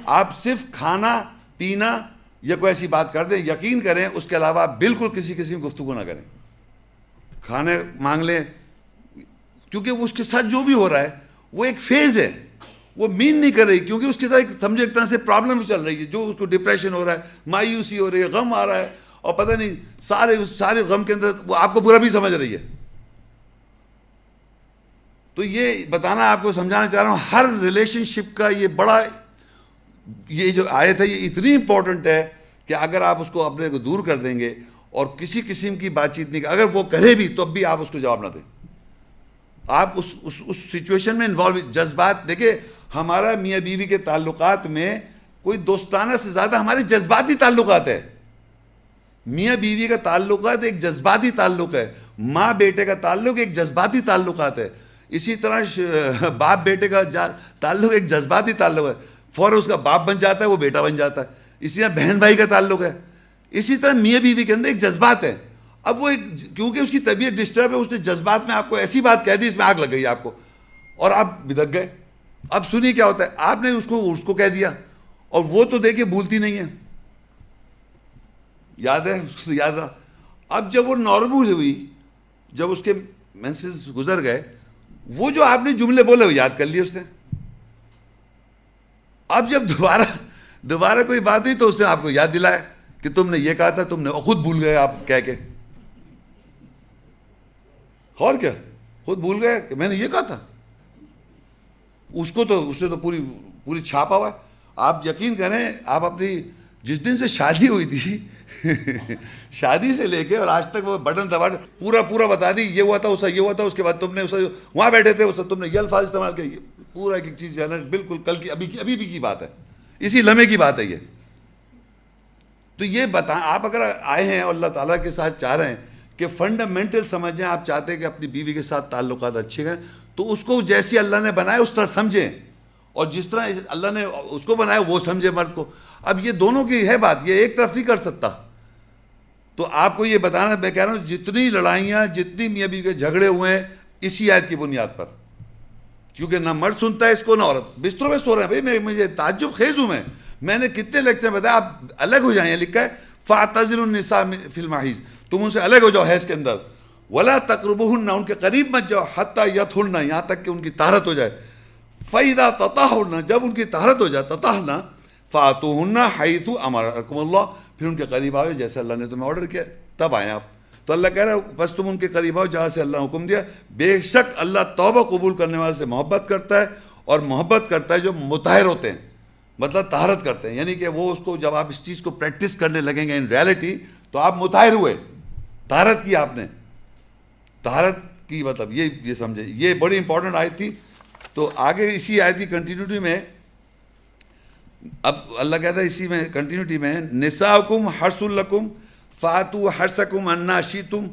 آپ صرف کھانا پینا یا کوئی ایسی بات کر دیں، یقین کریں اس کے علاوہ آپ بالکل کسی قسم کی گفتگو نہ کریں. کھانے مانگ لیں، کیونکہ اس کے ساتھ جو بھی ہو رہا ہے وہ ایک فیز ہے، وہ مین نہیں کر رہی، کیونکہ اس کے ساتھ سمجھو ایک طرح سے پرابلم چل رہی ہے، جو اس کو ڈپریشن ہو رہا ہے، مایوسی ہو رہی ہے، غم آ رہا ہے، اور پتہ نہیں سارے غم کے اندر وہ آپ کو برا بھی سمجھ رہی ہے. تو یہ بتانا آپ کو سمجھانا چاہ رہا ہوں، ہر ریلیشن شپ کا یہ بڑا، یہ جو آیت ہے یہ اتنی امپورٹنٹ ہے کہ اگر آپ اس کو اپنے کو دور کر دیں گے اور کسی قسم کی بات چیت نہیں، اگر وہ کرے بھی تو اب بھی آپ اس کو جواب نہ دیں. آپ اس سچویشن میں انوالو. جذبات دیکھیں، ہمارا میاں بیوی کے تعلقات میں کوئی دوستانہ سے زیادہ ہمارے جذباتی تعلقات ہے. میاں بیوی کا تعلقات ایک جذباتی تعلق ہے، ماں بیٹے کا تعلق ایک جذباتی تعلقات ہے. اسی طرح باپ بیٹے کا تعلق ایک جذباتی تعلق ہے، فوراً اس کا باپ بن جاتا ہے، وہ بیٹا بن جاتا ہے. اسی طرح بہن بھائی کا تعلق ہے. اسی طرح میاں بیوی کے اندر ایک جذبات ہے. اب وہ کیونکہ اس کی طبیعت ڈسٹرب ہے، اس نے جذبات میں آپ کو ایسی بات کہہ دی، اس میں آگ لگ گئی آپ کو اور آپ بدک گئے. اب سنیے کیا ہوتا ہے، آپ نے اس کو کہہ دیا اور وہ تو دیکھیں بھولتی نہیں ہے، یاد ہے، یاد رہا. اب جب وہ نارمل ہوئی، جب اس کے مینسز گزر گئے، وہ جو آپ نے جملے بولے وہ یاد کر لیے اس نے. اب جب دوبارہ کوئی بات ہوئی تو اس نے آپ کو یاد دلایا کہ تم نے یہ کہا تھا، تم نے خود بھول گئے آپ کہہ کے. اور کیا، خود بھول گئے کہ میں نے یہ کہا تھا. اس نے تو پوری چھاپا ہوا ہے. آپ یقین کریں، آپ اپنی جس دن سے شادی ہوئی تھی شادی سے لے کے اور آج تک وہ بٹن دبا پورا بتا دی، یہ ہوا تھا، یہ ہوا تھا، اس کے بعد تم نے وہاں بیٹھے تھے تم نے یہ الفاظ استعمال کیے، پورا ایک چیز جو ہے نا بالکل کل کی ابھی بھی کی بات ہے، اسی لمحے کی بات ہے یہ. تو یہ آپ اگر آئے ہیں اور اللہ تعالیٰ کے ساتھ چاہ رہے ہیں کہ فنڈامنٹل سمجھیں، آپ چاہتے ہیں کہ اپنی بیوی کے ساتھ تعلقات اچھے کریں، تو اس کو جیسی اللہ نے بنایا اس طرح سمجھیں، اور جس طرح اللہ نے اس کو بنایا وہ سمجھے مرد کو. اب یہ دونوں کی ہے بات، یہ ایک طرف نہیں کر سکتا. تو آپ کو یہ بتانا میں کہہ رہا ہوں، جتنی لڑائیاں، جتنی میاں بیوی کے جھگڑے ہوئے ہیں اسی آیت کی بنیاد پر، کیونکہ نہ مرد سنتا ہے اس کو نہ عورت. بستروں میں سو رہے ہیں بھائی، مجھے تعجب خیز ہوں میں نے کتنے لیکچر بتایا، آپ الگ ہو جائیں، لکھا ہے فاعتزلوا النساء فی المحیض، تم ان سے الگ ہو جاؤ حیض کے اندر، ولا تقربوہن، ان کے قریب مت جاؤ، حتی یطہرن، یہاں تک کہ ان کی طہارت ہو جائے. فَإِذَا تَطَهَّرْنَ، جب ان کی طہارت ہو جائے، تطہرن فَأْتُوهُنَّ حَيْثُ أَمَرَكُمُ اللَّهُ، پھر ان کے قریب آؤ جیسے اللہ نے تمہیں آرڈر کیا، تب آئیں آپ. تو اللہ کہہ رہا ہے بس تم ان کے قریب آؤ جہاں سے اللہ نے حکم دیا. بے شک اللہ توبہ قبول کرنے والے سے محبت کرتا ہے، اور محبت کرتا ہے جو مطہر ہوتے ہیں، مطلب طہارت کرتے ہیں. یعنی کہ وہ اس کو جب آپ اس چیز کو پریکٹس کرنے لگیں گے ان ریالٹی، تو آپ مطہر ہوئے، طہارت کی آپ نے، طہارت کی مطلب یہ سمجھے. یہ بڑی امپورٹنٹ آیت تھی. تو آگے اسی آیت کی کنٹینیوٹی میں اب اللہ کہتا ہے اسی میں کنٹینیوٹی میں، نساؤکم حرث لکم فاتوا حرثکم انا شئتم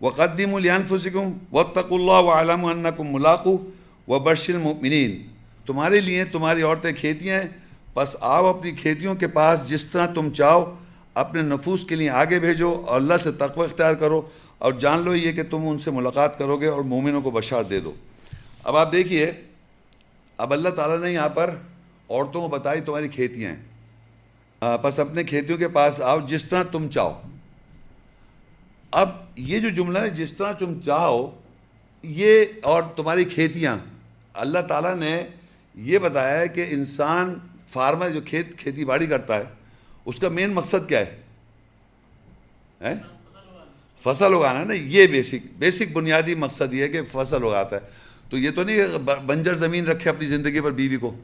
وقدموا لانفسکم واتقوا اللہ واعلموا انکم ملاقوہ وبشر المؤمنین. تمہارے لیے تمہاری عورتیں کھیتیاں ہیں، بس آؤ اپنی کھیتیوں کے پاس جس طرح تم چاہو، اپنے نفوس کے لیے آگے بھیجو اور اللہ سے تقوی اختیار کرو، اور جان لو یہ کہ تم ان سے ملاقات کرو گے اور مومنوں کو بشارت دے دو. اب آپ دیکھیے، اب اللہ تعالیٰ نے یہاں پر عورتوں کو بتائی تمہاری کھیتیاں ہیں، بس اپنے کھیتیوں کے پاس آؤ جس طرح تم چاہو. اب یہ جو جملہ ہے جس طرح تم چاہو، یہ اور تمہاری کھیتیاں، اللہ تعالیٰ نے یہ بتایا ہے کہ انسان فارمر جو کھیتی باڑی کرتا ہے اس کا مین مقصد کیا ہے؟ فصل اگانا ہے نا. یہ بیسک بنیادی مقصد یہ ہے کہ فصل اگاتا ہے. تو یہ تو نہیں بنجر زمین رکھے اپنی زندگی پر بیوی کو.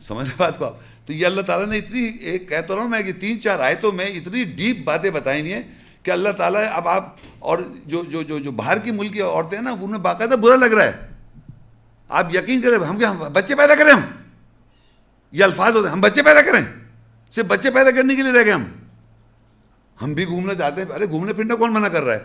سمجھ رہے بات کو آپ؟ تو یہ اللہ تعالیٰ نے اتنی ایک کہتا رہا ہوں میں کہ 3-4 آیتوں میں اتنی ڈیپ باتیں بتائی ہوئی ہیں کہ اللہ تعالیٰ اب آپ اور جو باہر کی ملک کی عورتیں ہیں نا انہیں باقاعدہ برا لگ رہا ہے. آپ یقین کریں ہم کیا بچے پیدا کریں؟ ہم یہ الفاظ ہوتے ہیں ہم بچے پیدا کریں. صرف بچے پیدا کرنے کے لیے رہ گئے ہم بھی گھومنا چاہتے ہیں. ارے گھومنے پھرنا کون منع کر رہا ہے؟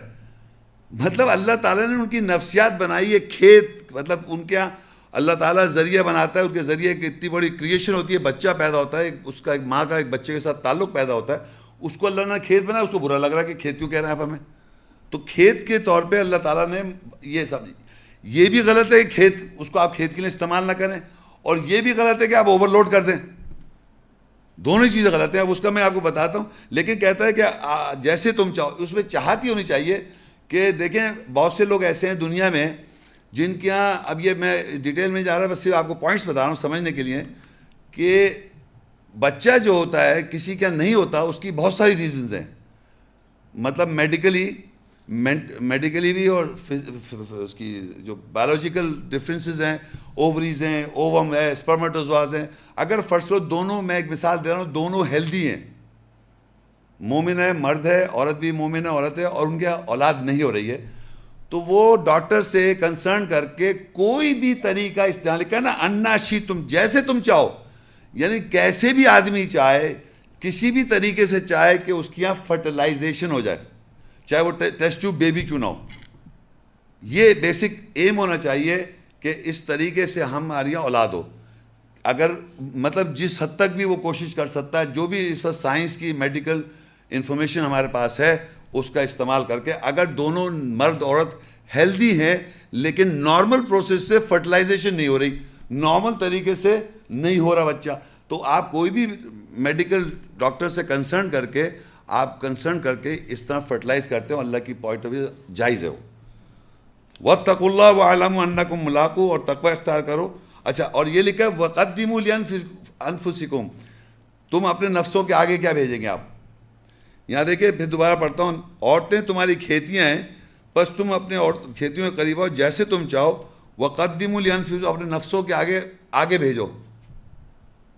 مطلب اللہ تعالیٰ نے ان کی نفسیات بنائی ہے. کھیت مطلب ان کے یہاں اللہ تعالیٰ ذریعہ بناتا ہے, ان کے ذریعے ایک اتنی بڑی کریشن ہوتی ہے, بچہ پیدا ہوتا ہے, اس کا ایک ماں کا ایک بچے کے ساتھ تعلق پیدا ہوتا ہے. اس کو اللہ نے کھیت بنایا, اس کو برا لگ رہا ہے کہ کھیت کیوں کہہ رہے ہیں آپ ہمیں. تو کھیت کے طور پہ اللہ تعالیٰ نے یہ سمجھ, یہ بھی غلط ہے کہ کھیت اس کو آپ کھیت کے لیے استعمال نہ کریں, اور یہ بھی غلط ہے کہ آپ اوور لوڈ کر دیں. دونوں چیزیں غلط ہیں. اب اس کا میں آپ کو بتاتا ہوں. لیکن کہتا ہے کہ جیسے تم چاہو, اس میں چاہتی ہونی چاہیے کہ دیکھیں بہت سے لوگ ایسے ہیں دنیا میں جن کے یہاں, اب یہ میں ڈیٹیل میں جا رہا ہوں, بس صرف آپ کو پوائنٹس بتا رہا ہوں سمجھنے کے لیے, کہ بچہ جو ہوتا ہے کسی کا نہیں ہوتا, اس کی بہت ساری ریزنز ہیں. مطلب میڈیکلی بھی, اور اس کی جو بایولوجیکل ڈفرینسز ہیں, اووریز ہیں, اووم ہے, اسپرمیٹوزواز ہیں. اگر فرض کرو دونوں, میں ایک مثال دے رہا ہوں, دونوں ہیلدی ہیں, مومن ہے مرد ہے, عورت بھی مومن ہے عورت ہے, اور ان کے اولاد نہیں ہو رہی ہے, تو وہ ڈاکٹر سے کنسرن کر کے کوئی بھی طریقہ استعمال کرنا, انا شی تم, جیسے تم چاہو, یعنی کیسے بھی آدمی چاہے, کسی بھی طریقے سے چاہے کہ اس کی یہاں فرٹیلائزیشن ہو جائے, چاہے وہ ٹیسٹ ٹیوب بیبی کیوں نہ ہو. یہ بیسک ایم ہونا چاہیے کہ اس طریقے سے ہماری اولاد ہو. اگر مطلب جس حد تک بھی وہ کوشش کر سکتا ہے, جو بھی اس وقت سائنس کی میڈیکل انفارمیشن ہمارے پاس ہے اس کا استعمال کر کے, اگر دونوں مرد عورت ہیلدی ہیں لیکن نارمل پروسیس سے فرٹیلائزیشن نہیں ہو رہی, نارمل طریقے سے نہیں ہو رہا بچہ, تو آپ کوئی بھی میڈیکل ڈاکٹر سے کنسرن کر کے اس طرح فرٹیلائز کرتے ہو, اللہ کی پوائنٹ آف ویو جائز ہے وہ. واتقوا اللہ واعلموا انکم ملاقوہ, اور تقوی اختیار کرو. اچھا, اور یہ لکھا ہے وقدموا لانفسکم, تم اپنے نفسوں کے آگے کیا بھیجیں گے آپ. یہاں دیکھیں پھر دوبارہ پڑھتا ہوں, عورتیں تمہاری کھیتیاں ہیں, بس تم اپنے کھیتیوں کے قریب آؤ جیسے تم چاہو. وقدموا لانفسکم, اپنے نفسوں کے آگے بھیجو.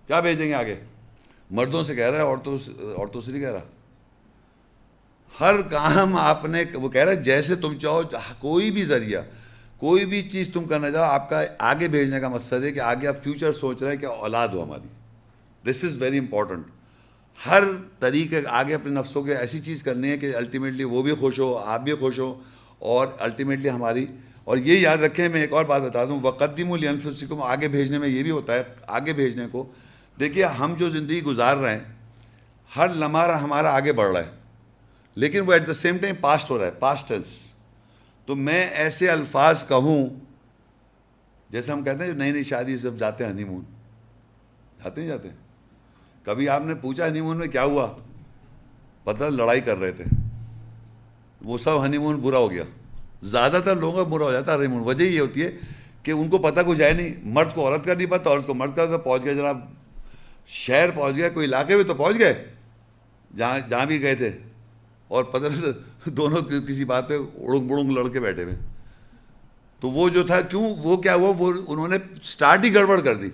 کیا بھیجیں گے آگے؟ مردوں سے کہہ رہا ہے, عورتوں سے نہیں کہہ رہا. ہر کام آپ نے, وہ کہہ رہا ہے جیسے تم چاہو, کوئی بھی ذریعہ, کوئی بھی چیز تم کرنا چاہو, آپ کا آگے بھیجنے کا مقصد ہے کہ آگے آپ فیوچر سوچ رہے ہیں کہ اولاد ہو ہماری. دس از ویری امپورٹنٹ. ہر طریقے آگے اپنے نفسوں کے ایسی چیز کرنی ہے کہ الٹیمیٹلی وہ بھی خوش ہو, آپ بھی خوش ہو, اور الٹیمیٹلی ہماری. اور یہ یاد رکھیں, میں ایک اور بات بتا دوں, وقدموا لانفسکم, آگے بھیجنے میں یہ بھی ہوتا ہے, آگے بھیجنے کو دیکھیے ہم جو زندگی گزار رہے ہیں, ہر لمحہ ہمارا آگے بڑھ رہا ہے, لیکن وہ at the same time past ہو رہا ہے, پاسٹ ٹینس. تو میں ایسے الفاظ کہوں جیسے ہم کہتے ہیں نئی نئی شادی جب جاتے ہیں ہنی مون, جاتے ہیں, کبھی آپ نے پوچھا ہنی مون میں کیا ہوا؟ پتہ لڑائی کر رہے تھے, وہ سب ہنی مون برا ہو گیا. زیادہ تر لوگوں کا برا ہو جاتا ہے ہنی مون. وجہ یہ ہوتی ہے کہ ان کو پتہ کچھ ہے نہیں, مرد کو عورت کا نہیں پتہ, عورت کو مرد کا. پہنچ گئے جناب, شہر پہنچ گئے, کوئی علاقے میں تو پہنچ گئے جہاں بھی گئے تھے, اور پتہ دونوں کسی بات پہ اڑنگ بڑنگ لڑ کے بیٹھے ہوئے. تو وہ جو تھا, کیوں وہ کیا ہوا, وہ انہوں نے سٹارٹ ہی گڑبڑ کر دی,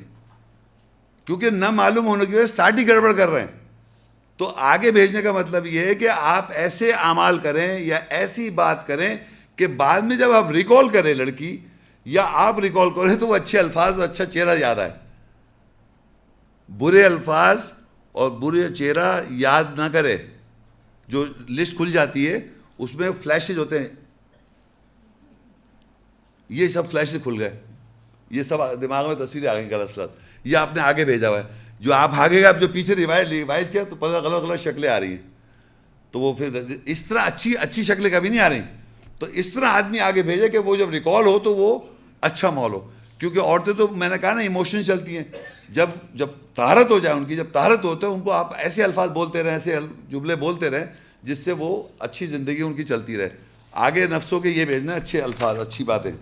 کیونکہ نہ معلوم ہونے کی وجہ سے سٹارٹ ہی گڑبڑ کر رہے ہیں. تو آگے بھیجنے کا مطلب یہ ہے کہ آپ ایسے اعمال کریں یا ایسی بات کریں کہ بعد میں جب آپ ریکال کریں لڑکی, یا آپ ریکال کریں تو وہ اچھے الفاظ اور اچھا چہرہ یاد آئے. برے الفاظ اور برے چہرہ یاد نہ کرے. جو لسٹ کھل جاتی ہے اس میں فلیشز ہوتے ہیں, یہ سب فلیشز کھل گئے, یہ سب دماغ میں تصویریں آ گئی غلط غلط, یہ آپ نے آگے بھیجا ہوا ہے. جو آپ آگے گا, جو پیچھے ریوائز کیا تو پتہ غلط شکلیں آ رہی ہیں. تو وہ پھر اس طرح اچھی شکلیں کبھی نہیں آ رہی. تو اس طرح آدمی آگے بھیجے کہ وہ جب ریکال ہو تو وہ اچھا ماحول ہو. کیونکہ عورتیں تو میں نے کہا نا ایموشن چلتی ہیں, جب طہارت ہو جائے ان کی, جب طہارت ہوتے ہیں ان کو آپ ایسے الفاظ بولتے رہیں, ایسے جملے بولتے رہیں جس سے وہ اچھی زندگی ان کی چلتی رہے. آگے نفسوں کے یہ بھیجنا اچھے الفاظ, اچھی باتیں.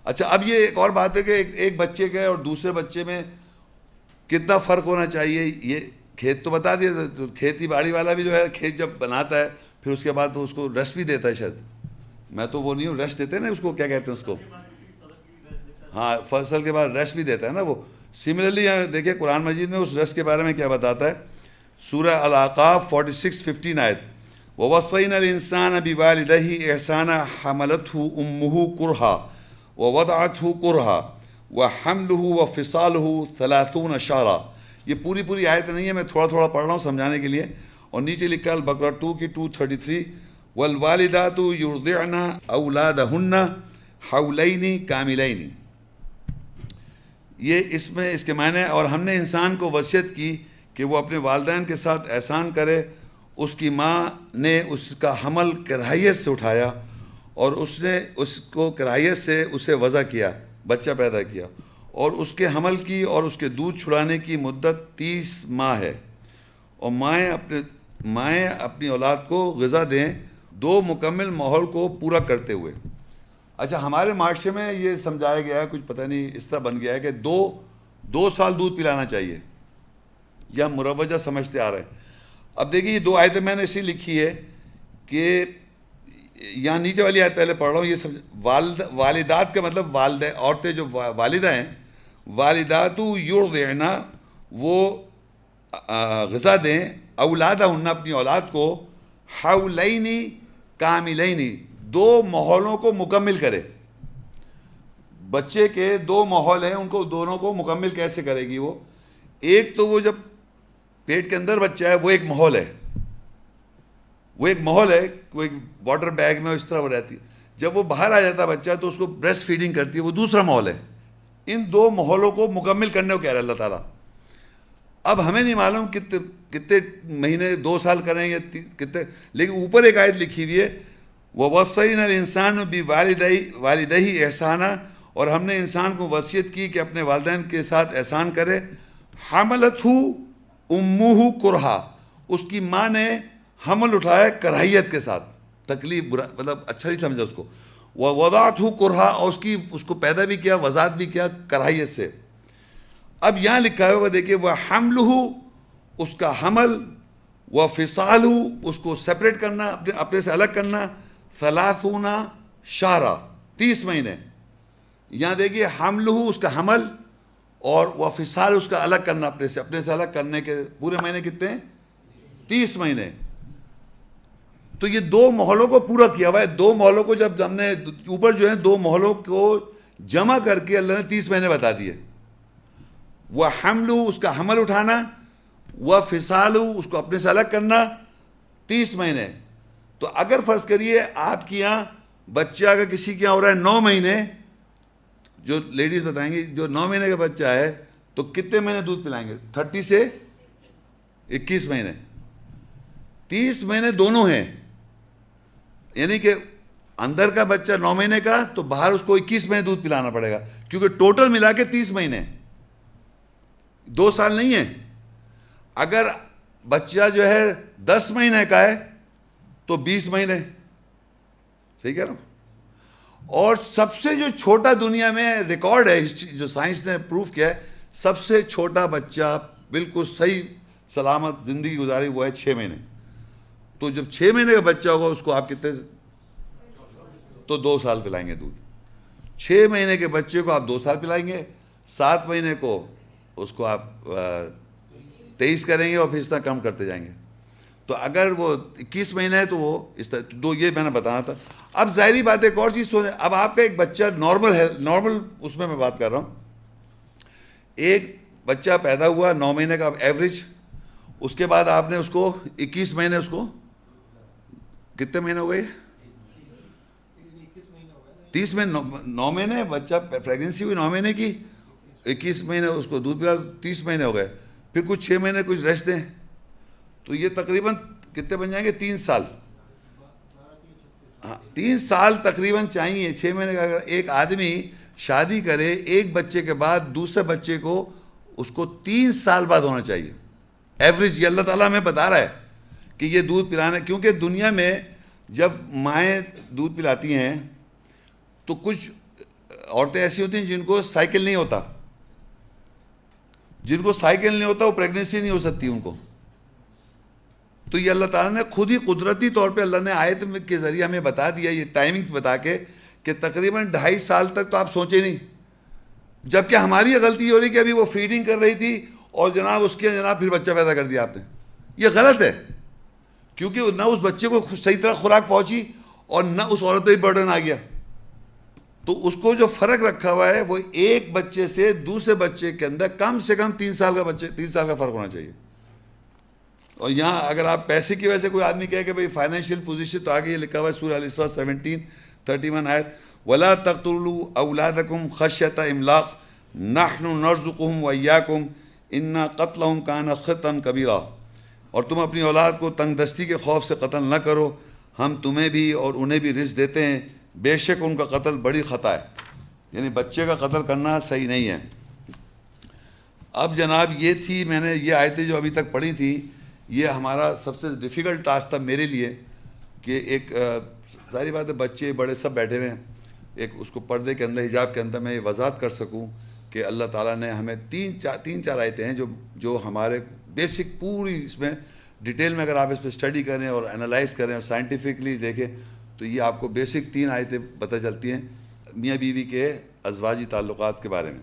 اچھا, اب یہ ایک اور بات ہے کہ ایک بچے کے اور دوسرے بچے میں کتنا فرق ہونا چاہیے. یہ کھیت تو بتا دیا, تو کھیتی باڑی والا بھی جو ہے کھیت جب بناتا ہے پھر اس کے بعد وہ اس کو ریسٹ بھی دیتا ہے. شاید میں تو وہ نہیں ہوں, ریسٹ دیتے ہیں نا اس کو, کیا کہتے ہیں اس کو, ہاں فصل کے بعد ریسٹ بھی دیتا ہے نا وہ. سملرلی یہاں دیکھیں قرآن مجید میں اس ریسٹ کے بارے میں کیا بتاتا ہے. سورہ الاعقاف 46-15 آیت, وَوَصَّيْنَا الْإِنسَانَ بِوَالِدَيْهِ إِحْسَانًا حَمَلَتْهُ أُمُّهُ كُرْهًا وَوَضَعَتْهُ كُرْهًا وَحَمْلُهُ وَفِصَالُهُ 30 شهرًا. یہ پوری آیت نہیں ہے, میں تھوڑا تھوڑا پڑھ رہا ہوں سمجھانے کے لیے. اور نیچے لکھا ہے البقرہ 2 کی 233, وَالْوَالِدَاتُ يُرْضِعْنَ أَوْلَادَهُنَّ حَوْلَيْنِ كَامِلَيْنِ. یہ اس کے معنی, اور ہم نے انسان کو وصیت کی کہ وہ اپنے والدین کے ساتھ احسان کرے. اس کی ماں نے اس کا حمل کراہیت سے اٹھایا اور اس نے اس کو کراہیت سے اسے وضع کیا, بچہ پیدا کیا, اور اس کے حمل کی اور اس کے دودھ چھڑانے کی مدت 30 ماہ ہے. اور مائیں اپنی اولاد کو غذا دیں 2 مکمل ماحول کو پورا کرتے ہوئے. اچھا, ہمارے معاشرے میں یہ سمجھایا گیا ہے, کچھ پتہ نہیں اس طرح بن گیا ہے کہ 2 سال دودھ پلانا چاہیے, یا مروجہ سمجھتے آ رہے ہیں. اب دیکھیے یہ 2 آیتیں میں نے اسی لکھی ہے کہ یہاں نیچے والی آیت پہلے پڑھ رہا ہوں. یہ والدات کا مطلب والدہ, عورتیں جو والدہ ہیں, والدات یرضعن, وہ غذا دیں, اولادہن, اپنی اولاد کو, حولین کاملین, 2 ماحولوں کو مکمل کرے. بچے کے 2 ماحول ہیں, ان کو دونوں کو مکمل کیسے کرے گی وہ. ایک تو وہ جب پیٹ کے اندر بچہ ہے وہ ایک ماحول ہے, وہ ایک واٹر بیگ میں اس طرح وہ رہتی ہے. جب وہ باہر آ جاتا ہے بچہ تو اس کو بریسٹ فیڈنگ کرتی ہے, وہ دوسرا ماحول ہے. ان 2 ماحولوں کو مکمل کرنے کو کہہ رہا ہے اللہ تعالیٰ. اب ہمیں نہیں معلوم کتنے مہینے, 2 سال کریں گے کتنے, لیکن اوپر ایک آیت لکھی ہوئی ہے, وَوَصَّيْنَا الْإِنسَانَ بِوَالِدَيْهِ إِحْسَانًا, اور ہم نے انسان کو وصیت کی کہ اپنے والدین کے ساتھ احسان کرے. حَمَلَتْهُ أُمُّهُ كُرْهًا, اس کی ماں نے حمل اٹھایا کراہیت کے ساتھ, تکلیف, مطلب اچھا نہیں سمجھا اس کو. وَوَضَعَتْهُ كُرْهًا, اور اس کو پیدا بھی کیا, وضاعت بھی کیا کراہیت سے. اب یہاں لکھا ہے وہ دیکھیں, وَحَمْلُهُ, اس کا حمل, وَفِصَالُهُ, اس کو سیپریٹ کرنا, اپنے سے الگ کرنا, 30 شهرًا, 30 مہینے. یہاں دیکھیے حملہ, اس کا حمل, اور وفصال, اس کا الگ کرنا, اپنے سے الگ کرنے کے پورے مہینے کتنے ہیں, 30 مہینے. تو یہ 2 ماحولوں کو پورا کیا ہوا ہے. 2 ماحولوں کو جب ہم نے اوپر جو ہے 2 ماحولوں کو جمع کر کے اللہ نے 30 مہینے بتا دیے. وہ حملہ, اس کا حمل اٹھانا, وہ فصال, اس کو اپنے سے الگ کرنا, 30 مہینے. تو اگر فرض کریے آپ کی یہاں بچہ اگر کسی کے یہاں ہو رہا ہے 9 مہینے, جو لیڈیز بتائیں گی, جو 9 مہینے کا بچہ ہے تو کتنے مہینے دودھ پلائیں گے, 30 سے 21 مہینے. 30 مہینے دونوں ہیں, یعنی کہ اندر کا بچہ 9 مہینے کا تو باہر اس کو 21 مہینے دودھ پلانا پڑے گا, کیونکہ ٹوٹل ملا کے 30 مہینے, 2 سال نہیں ہے. اگر بچہ جو ہے 10 مہینے کا ہے تو 20 مہینے, صحیح کہہ رہا ہوں. اور سب سے جو چھوٹا دنیا میں ریکارڈ ہے, جو سائنس نے پروف کیا ہے, سب سے چھوٹا بچہ بالکل صحیح سلامت زندگی گزاری وہ ہے 6 مہینے. تو جب 6 مہینے کا بچہ ہوگا اس کو آپ کتنے, تو 2 سال پلائیں گے دودھ. 6 مہینے کے بچے کو آپ 2 سال پلائیں گے, 7 مہینے کو اس کو آپ 23 کریں گے, اور پھر اس طرح کم کرتے جائیں گے. تو اگر وہ 21 مہینے ہے تو وہ اس طرح, 2 یہ میں نے بتانا تھا. اب ظاہری بات ایک اور چیز سوچیں, اب آپ کا ایک بچہ نارمل اس میں بات کر رہا ہوں, ایک بچہ پیدا ہوا 9 مہینے کا ایوریج, اس کے بعد آپ نے اس کو 21 مہینے, اس کو کتنے مہینے ہو گئے, 30 مہینے, 9 مہینے بچہ پریگننسی ہوئی 9 مہینے کی, 21 مہینے اس کو دودھ پلا, 30 مہینے ہو گئے. پھر کچھ 6 مہینے کچھ ریسٹ دیں, تو یہ تقریباً کتنے بن جائیں گے, 3 سال. ہاں 3 سال تقریباً چاہیے. 6 مہینے کا اگر ایک آدمی شادی کرے, ایک بچے کے بعد دوسرے بچے کو اس کو 3 سال بعد ہونا چاہیے ایوریج. یہ اللہ تعالیٰ ہمیں بتا رہا ہے کہ یہ دودھ پلانا, کیونکہ دنیا میں جب مائیں دودھ پلاتی ہیں تو کچھ عورتیں ایسی ہوتی ہیں جن کو سائیکل نہیں ہوتا, جن کو سائیکل نہیں ہوتا وہ پریگننسی نہیں ہو سکتی ان کو. تو یہ اللہ تعالیٰ نے خود ہی قدرتی طور پہ اللہ نے آیت کے ذریعے ہمیں بتا دیا یہ ٹائمنگ بتا کے کہ تقریباً 2.5 سال تک تو آپ سوچے نہیں, جبکہ ہماری یہ غلطی ہو رہی کہ ابھی وہ فیڈنگ کر رہی تھی اور جناب اس کے جناب پھر بچہ پیدا کر دیا آپ نے. یہ غلط ہے, کیونکہ نہ اس بچے کو صحیح طرح خوراک پہنچی اور نہ اس عورت پہ برڈن آ گیا. تو اس کو جو فرق رکھا ہوا ہے وہ ایک بچے سے دوسرے بچے کے اندر کم سے کم 3 سال کا فرق ہونا چاہیے. اور یہاں اگر آپ پیسے کی وجہ سے کوئی آدمی کہے کہ بھئی فائنینشیل پوزیشن, تو آگے یہ لکھا ہوا ہے سورہ الاسراء 17:31 آیت, وَلَا تَقْتُلُوا أَوْلَادَكُمْ خَشْيَةَ إِمْلَاقٍ نَحْنُ نَرْزُقُهُمْ وَإِيَّاكُمْ إِنَّ قَتْلَهُمْ كَانَ خِطْئًا كَبِيرًا. اور تم اپنی اولاد کو تنگ دستی کے خوف سے قتل نہ کرو, ہم تمہیں بھی اور انہیں بھی رزق دیتے ہیں, بے شک ان کا قتل بڑی خطا ہے. یعنی بچے کا قتل کرنا صحیح نہیں ہے. اب جناب یہ تھی, میں نے یہ آیتیں جو ابھی تک پڑھی تھی, یہ ہمارا سب سے ڈیفیکلٹ ٹاسک تھا میرے لیے کہ ایک ظاہری بات ہے بچے بڑے سب بیٹھے ہوئے ہیں, ایک اس کو پردے کے اندر حجاب کے اندر میں یہ وضاحت کر سکوں کہ اللہ تعالیٰ نے ہمیں تین چار آیتیں ہیں جو ہمارے بیسک پوری اس میں ڈیٹیل میں اگر آپ اس پہ اسٹڈی کریں اور انالائز کریں اور سائنٹیفکلی دیکھیں تو یہ آپ کو بیسک 3 آیتیں پتہ چلتی ہیں میاں بیوی کے ازواجی تعلقات کے بارے میں.